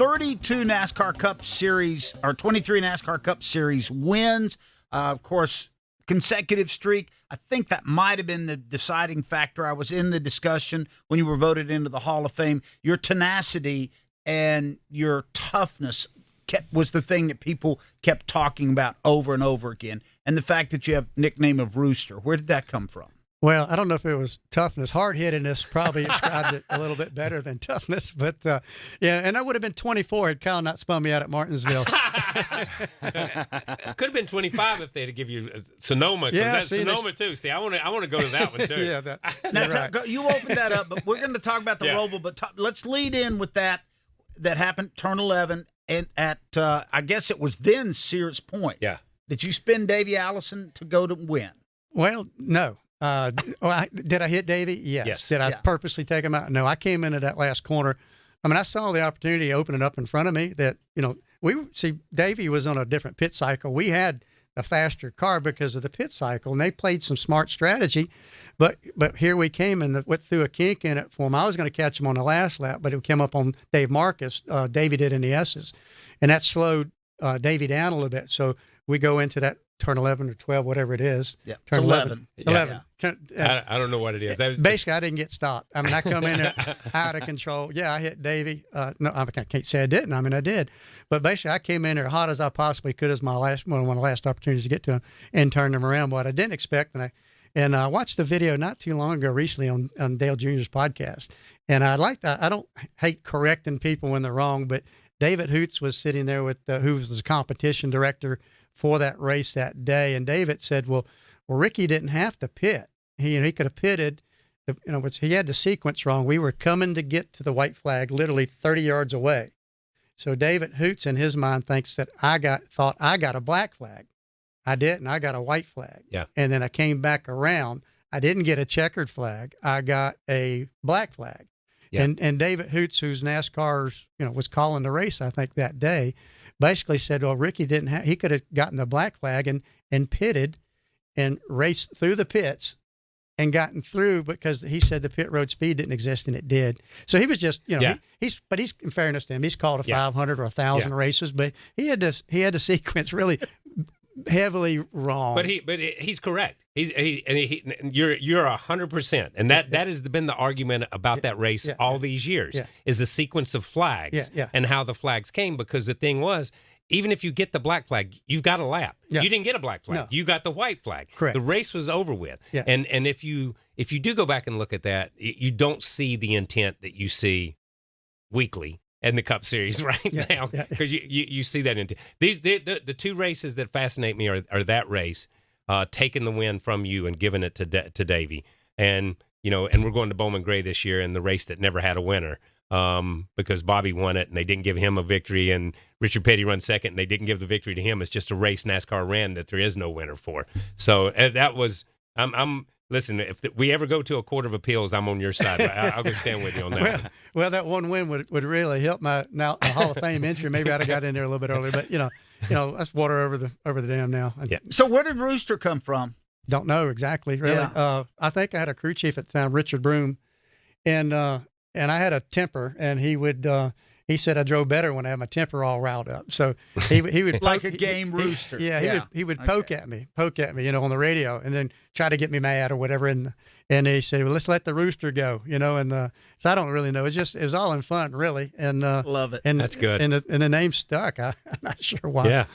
32 NASCAR Cup Series, or 23 NASCAR Cup Series wins. Of course, consecutive streak. I think that might have been the deciding factor. I was in the discussion when you were voted into the Hall of Fame. Your tenacity and your toughness was the thing that people kept talking about over and over again. And the fact that you have a nickname of Rooster, where did that come from? Well, I don't know if it was toughness. Hard-hittedness probably describes it a little bit better than toughness. But, yeah, and I would have been 24 had Kyle not spun me out at Martinsville. Could have been 25 if they'd have given you Sonoma. Yeah, that's Sonoma, too. See, I want to go to that one, too. Yeah, now, right. You opened that up, but we're going to talk about the ROVAL. But let's lead in with that happened, turn 11, and at, I guess it was then Sears Point. Yeah. Did you spin Davey Allison to go to win? Well, no. Did I hit Davey? Yes. Did I purposely take him out? No, I came into that last corner. I mean, I saw the opportunity open it up in front of me that, Davey was on a different pit cycle. We had a faster car because of the pit cycle, and they played some smart strategy. But here we came and went through a kink in it for him. I was going to catch him on the last lap, but it came up on Dave Marcus. Davey did in the S's, and that slowed Davey down a little bit. So we go into that turn 11 or 12, whatever it is. Yeah, turn 11. 11. I don't know what it is. Basically, I didn't get stopped. I mean, I come in there out of control. Yeah, I hit Davey. No, I can't say I didn't. I mean, I did. But basically, I came in there hot as I possibly could as one of the last opportunities to get to him and turn him around. What I didn't expect, and I watched the video not too long ago recently on Dale Jr.'s podcast. And I don't hate correcting people when they're wrong, but David Hoots was sitting there with who was the competition director for that race that day, and David said, "Well, Ricky didn't have to pit. He could have pitted. He had the sequence wrong. We were coming to get to the white flag, literally 30 yards away. So David Hoots, in his mind, thinks that thought I got a black flag. I didn't. I got a white flag. Yeah. And then I came back around. I didn't get a checkered flag. I got a black flag. Yeah. And David Hoots, who's NASCAR's, was calling the race, I think that day, basically said, well, Ricky he could have gotten the black flag and pitted and raced through the pits and gotten through because he said the pit road speed didn't exist and it did. So he was just, he's in fairness to him, he's called a 500 or 1,000 races, but he had the sequence really heavily wrong. But he's correct. You're 100%, and that has been the argument about that race all these years is the sequence of flags and how the flags came. Because the thing was, even if you get the black flag, you've got a lap. You didn't get a black flag. No. You got the white flag. Correct. The race was over with. Yeah. And if you do go back and look at that, you don't see the intent that you see weekly in the Cup Series now, because you see that intent. The two races that fascinate me are that race, taking the win from you and giving it to Davey, and we're going to Bowman Gray this year in the race that never had a winner. Because Bobby won it and they didn't give him a victory, and Richard Petty run second and they didn't give the victory to him. It's just a race NASCAR ran that there is no winner for. So that was, listen, if we ever go to a court of appeals, I'm on your side. I'll go stand with you on that one. Well, that one win would really help my Hall of Fame entry. Maybe I'd have got in there a little bit earlier, but that's water over the dam now. Yeah. So where did Rooster come from? Don't know exactly, really. Yeah. I think I had a crew chief at the time, Richard Broom, and I had a temper, and he said I drove better when I had my temper all riled up. So he would like a game rooster. He would poke at me, on the radio, and then try to get me mad or whatever. And he said, well, let's let the rooster go, so I don't really know. It was all in fun, really. And love it. And that's good. And the name stuck. I'm not sure why. Yeah.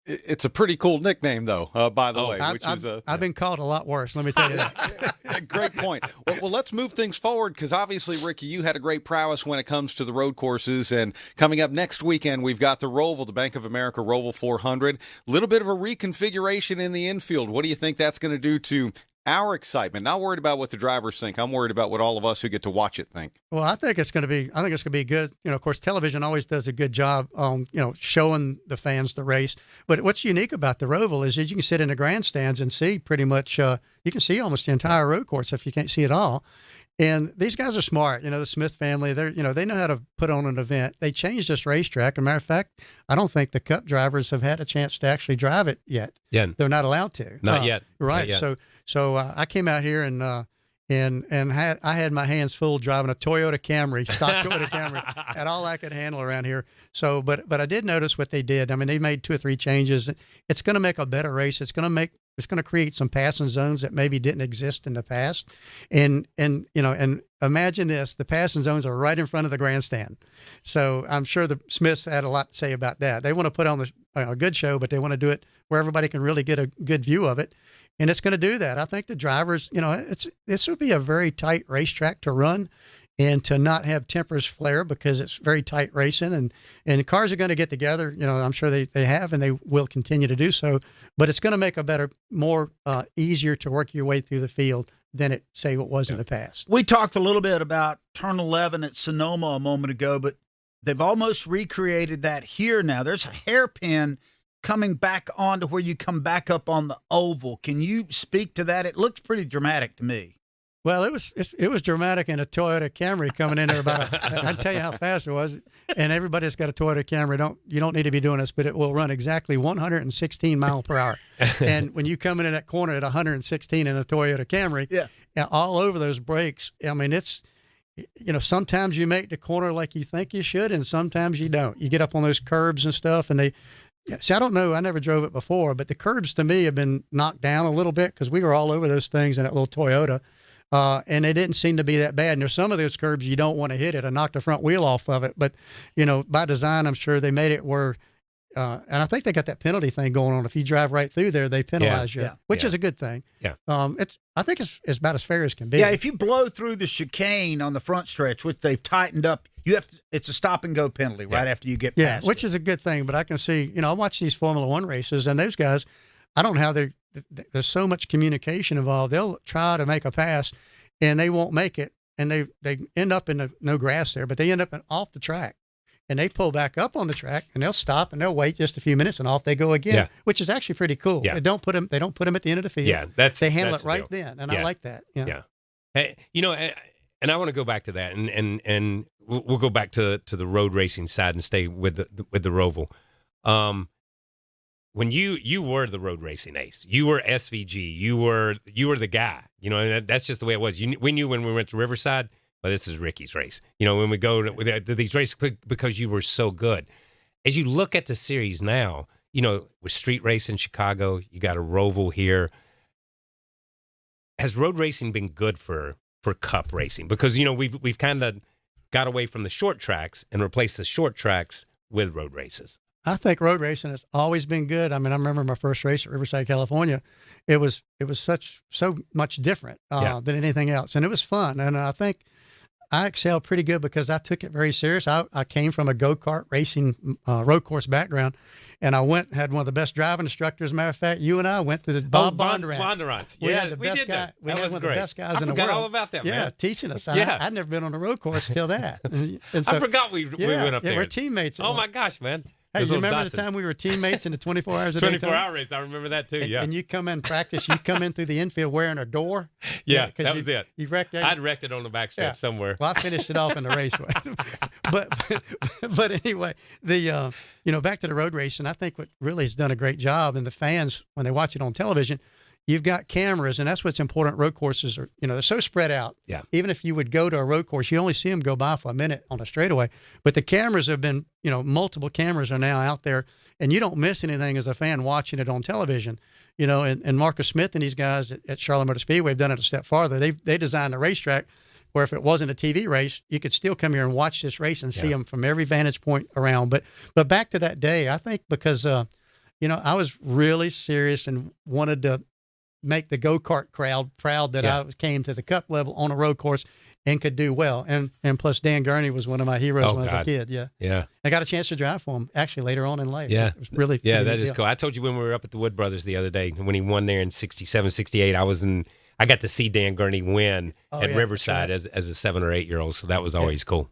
It's a pretty cool nickname, though, by the way. I've been called a lot worse, let me tell you that. Great point. Well, let's move things forward because obviously, Ricky, you had a great prowess when it comes to the road courses. And coming up next weekend, we've got the ROVAL, the Bank of America ROVAL 400. A little bit of a reconfiguration in the infield. What do you think that's going to do to our excitement? Not worried about what the drivers think. I'm worried about what all of us who get to watch it think. Well, I think it's going to be good. Of course, television always does a good job on, showing the fans the race. But what's unique about the ROVAL is that you can sit in the grandstands and see pretty much, you can see almost the entire road course if you can't see it all. And these guys are smart. The Smith family, they know how to put on an event. They changed this racetrack. As a matter of fact, I don't think the Cup drivers have had a chance to actually drive it yet. Yeah. They're not allowed to. Not yet. Right. Not yet. So I came out here and I had my hands full driving a Toyota Camry, stock Toyota Camry, had all I could handle around here. So, but I did notice what they did. I mean, they made 2 or 3 changes. It's going to make a better race. It's going to create some passing zones that maybe didn't exist in the past. And imagine this, the passing zones are right in front of the grandstand. So I'm sure the Smiths had a lot to say about that. They want to put on a good show, but they want to do it where everybody can really get a good view of it. And it's going to do that. I think the drivers, this would be a very tight racetrack to run and to not have tempers flare because it's very tight racing. And the cars are going to get together. I'm sure they have and they will continue to do so. But it's going to make a better, more easier to work your way through the field than it, say, what was in the past. We talked a little bit about Turn 11 at Sonoma a moment ago, but they've almost recreated that here now. There's a hairpin coming back on to where you come back up on the oval. Can you speak to that? It looks pretty dramatic to me. Well, it was dramatic in a Toyota Camry coming in there I can tell you how fast it was. And everybody that's got a Toyota Camry, you don't need to be doing this, but it will run exactly 116 miles per hour. And when you come into that corner at 116 in a Toyota Camry, all over those brakes, I mean, it's, sometimes you make the corner like you think you should, and sometimes you don't. You get up on those curbs and stuff, and see, I don't know. I never drove it before, but the curbs to me have been knocked down a little bit because we were all over those things in that little Toyota, and they didn't seem to be that bad. And there's some of those curbs you don't want to hit it. I knocked the front wheel off of it, but by design, I'm sure they made it where. And I think they got that penalty thing going on. If you drive right through there, they penalize you, which is a good thing. Yeah. I think it's about as fair as can be. Yeah. If you blow through the chicane on the front stretch, which they've tightened up, it's a stop and go penalty right after you get past which is a good thing. But I can see, I watch these Formula One races, and those guys, I don't know how there's so much communication involved. They'll try to make a pass, and they won't make it, and they end up in no grass there, but they end up off the track. And they pull back up on the track, and they'll stop and they'll wait just a few minutes, and off they go again, which is actually pretty cool. Yeah. They don't put them at the end of the field. Yeah, they handle that's it right then, and I like that. Yeah. Hey, and I want to go back to that, and we'll go back to the road racing side and stay with the ROVAL. When you were the road racing ace, you were SVG, you were the guy. And that's just the way it was. We knew when we went to Riverside. Well, this is Ricky's race. When we go to these races, because you were so good. As you look at the series now, with street race in Chicago, you got a ROVAL here. Has road racing been good for Cup racing? Because we've kind of got away from the short tracks and replaced the short tracks with road races. I think road racing has always been good. I mean, I remember my first race at Riverside, California. It was so much different than anything else, and it was fun. And I think I excelled pretty good because I took it very serious. I came from a go-kart racing road course background, and I had one of the best driving instructors. As a matter of fact, you and I went to the Bob Bondurant. Bondurant. We had the best guy. We had one of the best guys in the world. I forgot all about that, man. Yeah, teaching us. I'd never been on a road course till that. And so, I forgot we went up there. Yeah, we're teammates. Oh, my gosh, man. Hey, you remember the time we were teammates in the 24 hours a day? 24-hour race. I remember that too. And you come in practice. You come in through the infield wearing a door. Yeah, that was it. You wrecked it. I'd wrecked it on the backstretch somewhere. Well, I finished it off in the race. but anyway, back to the road racing. I think what really has done a great job, and the fans when they watch it on television, you've got cameras, and that's what's important. Road courses are, they're so spread out. Yeah. Even if you would go to a road course, you only see them go by for a minute on a straightaway. But the cameras have been, multiple cameras are now out there, and you don't miss anything as a fan watching it on television. And Marcus Smith and these guys at Charlotte Motor Speedway have done it a step farther. They designed a racetrack where if it wasn't a TV race, you could still come here and watch this race and see them from every vantage point around. But back to that day, I think because, I was really serious and wanted to make the go-kart crowd proud that I came to the Cup level on a road course and could do well. And plus Dan Gurney was one of my heroes when I was a kid. Yeah. Yeah. I got a chance to drive for him actually later on in life. Yeah. It was really, yeah, really that is cool. I told you when we were up at the Wood Brothers the other day, when he won there in 67, 68, I got to see Dan Gurney win at Riverside as a 7 or 8 year old. So that was always cool.